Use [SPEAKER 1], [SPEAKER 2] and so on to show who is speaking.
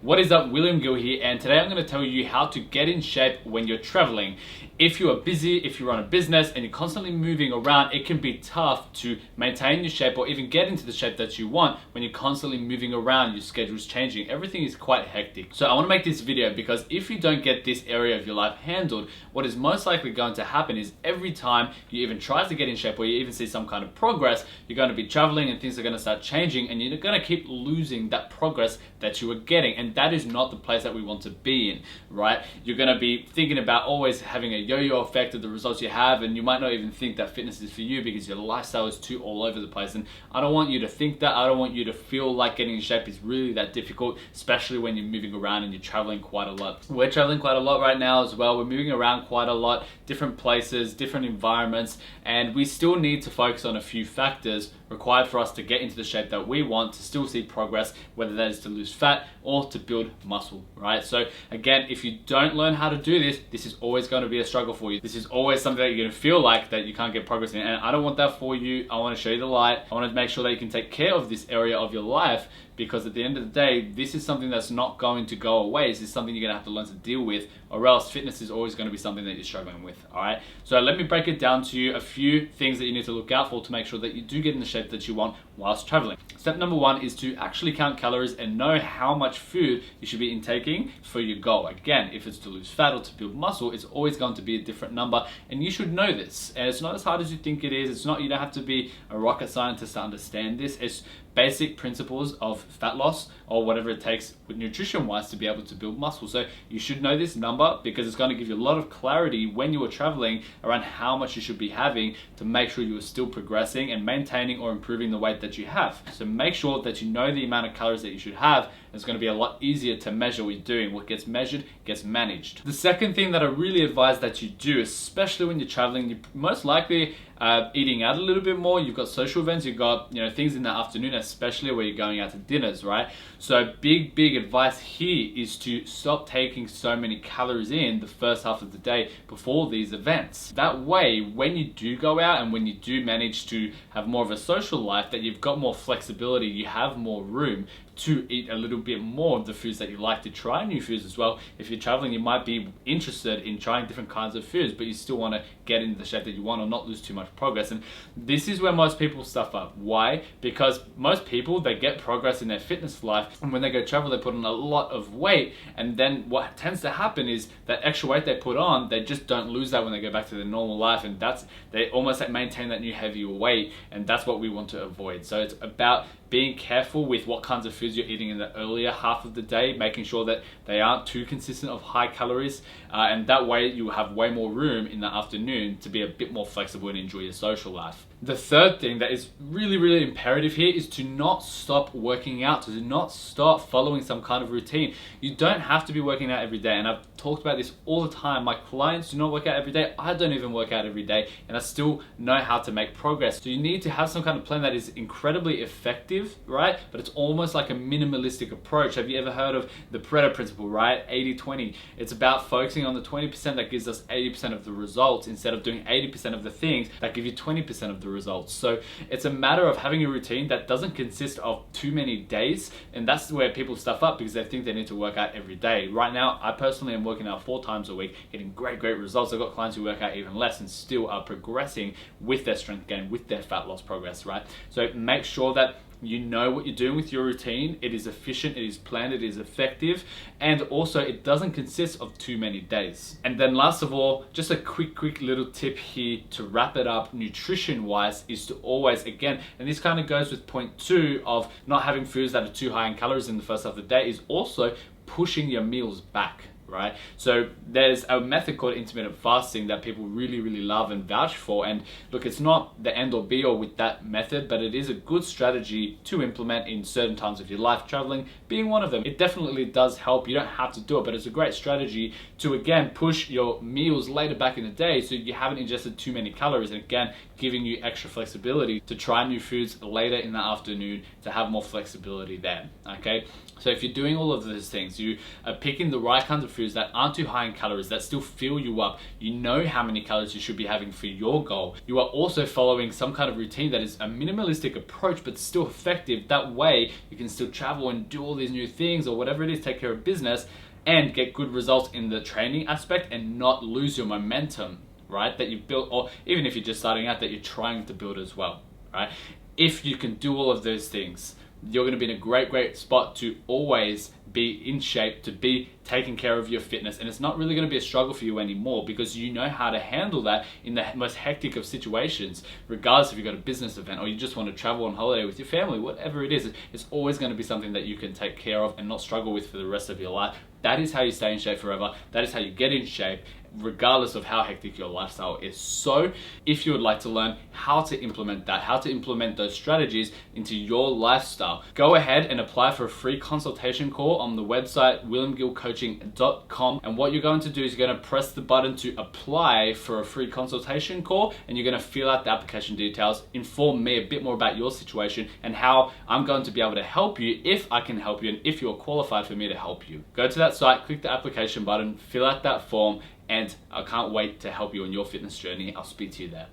[SPEAKER 1] What is up, William Gill here, and today I'm going to tell you how to get in shape when you're traveling. If you are busy, if you run a business and you're constantly moving around, it can be tough to maintain your shape or even get into the shape that you want when you're constantly moving around, your schedule's changing, everything is quite hectic. So I want to make this video because if you don't get this area of your life handled, what is most likely going to happen is every time you even try to get in shape or you even see some kind of progress, you're going to be traveling and things are going to start changing and you're going to keep losing that progress that you were getting. And that is not the place that we want to be in, right? You're going to be thinking about always having a yo-yo effect of the results you have, and you might not even think that fitness is for you because your lifestyle is too all over the place. And I don't want you to think that. I don't want you to feel like getting in shape is really that difficult, especially when you're moving around and you're traveling quite a lot. We're traveling quite a lot right now as well. We're moving around quite a lot, different places, different environments, and we still need to focus on a few factors required for us to get into the shape that we want to still see progress, whether that is to lose fat or to build muscle, right? So again, if you don't learn how to do this, this is always going to be a struggle for you. This is always something that you're going to feel like that you can't get progress in, and I don't want that for you. I want to show you the light. I want to make sure that you can take care of this area of your life, because at the end of the day, this is something that's not going to go away. This is something you're going to have to learn to deal with, or else fitness is always going to be something that you're struggling with, all right? So let me break it down to you, a few things that you need to look out for to make sure that you do get in the shape that you want whilst traveling. Step number one is to actually count calories and know how much food you should be intaking for your goal. Again, if it's to lose fat or to build muscle, it's always going to be a different number, and you should know this. And it's not as hard as you think it is. It's not, you don't have to be a rocket scientist to understand this. It's basic principles of fat loss or whatever it takes with nutrition wise to be able to build muscle. So you should know this number because it's going to give you a lot of clarity when you are traveling around how much you should be having to make sure you are still progressing and maintaining or improving the weight that you have. So make sure that you know the amount of calories that you should have. It's going to be a lot easier to measure what you're doing. What gets measured gets managed. The second thing that I really advise that you do, especially when you're traveling, you're most likely eating out a little bit more. You've got social events, you've got things in the afternoon, especially where you're going out to dinners, right? So big advice here is to stop taking so many calories in the first half of the day before these events. That way, when you do go out and when you do manage to have more of a social life, that you've got more flexibility, you have more room to eat a little bit more of the foods that you like, to try new foods as well. If you're traveling, you might be interested in trying different kinds of foods, but you still want to get into the shape that you want or not lose too much progress. And this is where most people stuff up. Why? Because most people, they get progress in their fitness life, and when they go travel, they put on a lot of weight, and then what tends to happen is that extra weight they put on, they just don't lose that when they go back to their normal life, and they almost maintain that new heavier weight, and that's what we want to avoid. So it's about being careful with what kinds of foods you're eating in the earlier half of the day, making sure that they aren't too consistent of high calories, and that way you have way more room in the afternoon to be a bit more flexible and enjoy your social life. The third thing that is really imperative here is to not stop working out, to not stop following some kind of routine. You don't have to be working out every day, and I've talked about this all the time. My clients do not work out every day. I don't even work out every day, and I still know how to make progress. So you need to have some kind of plan that is incredibly effective, right? But it's almost like a minimalistic approach. Have you ever heard of the Pareto principle, right? 80-20. It's about focusing on the 20% that gives us 80% of the results instead of doing 80% of the things that give you 20% of the results. So it's a matter of having a routine that doesn't consist of too many days, and that's where people stuff up because they think they need to work out every day. Right now, I personally am working out 4 times a week, getting great results. I've got clients who work out even less and still are progressing with their strength gain, with their fat loss progress, right? So make sure that you know what you're doing with your routine. It is efficient, it is planned, it is effective, and also it doesn't consist of too many days. And then last of all, just a quick little tip here to wrap it up nutrition wise is to always, again, and this kind of goes with point 2 of not having foods that are too high in calories in the first half of the day, is also pushing your meals back. Right? So there's a method called intermittent fasting that people really love and vouch for, and look, it's not the end or be all with that method, but it is a good strategy to implement in certain times of your life, traveling being one of them. It definitely does help. You don't have to do it, but it's a great strategy to again push your meals later back in the day so you haven't ingested too many calories, and again giving you extra flexibility to try new foods later in the afternoon to have more flexibility there. Okay, so if you're doing all of those things, you are picking the right kinds of foods that aren't too high in calories, that still fill you up. You know how many calories you should be having for your goal. You are also following some kind of routine that is a minimalistic approach but still effective. That way you can still travel and do all these new things or whatever it is, take care of business and get good results in the training aspect and not lose your momentum, right? That you've built, or even if you're just starting out, that you're trying to build as well, right? If you can do all of those things, you're going to be in a great spot to always be in shape, to be taking care of your fitness, and it's not really going to be a struggle for you anymore because you know how to handle that in the most hectic of situations. Regardless if you've got a business event or you just want to travel on holiday with your family, whatever it is, it's always going to be something that you can take care of and not struggle with for the rest of your life. That is how you stay in shape forever. That is how you get in shape, regardless of how hectic your lifestyle is. So if you would like to learn how to implement that, how to implement those strategies into your lifestyle, go ahead and apply for a free consultation call on the website williamgillcoaching.com. And what you're going to do is you're going to press the button to apply for a free consultation call, and you're going to fill out the application details, inform me a bit more about your situation and how I'm going to be able to help you, if I can help you and if you're qualified for me to help you. Go to that site, click the application button, fill out that form, and I can't wait to help you on your fitness journey. I'll speak to you there.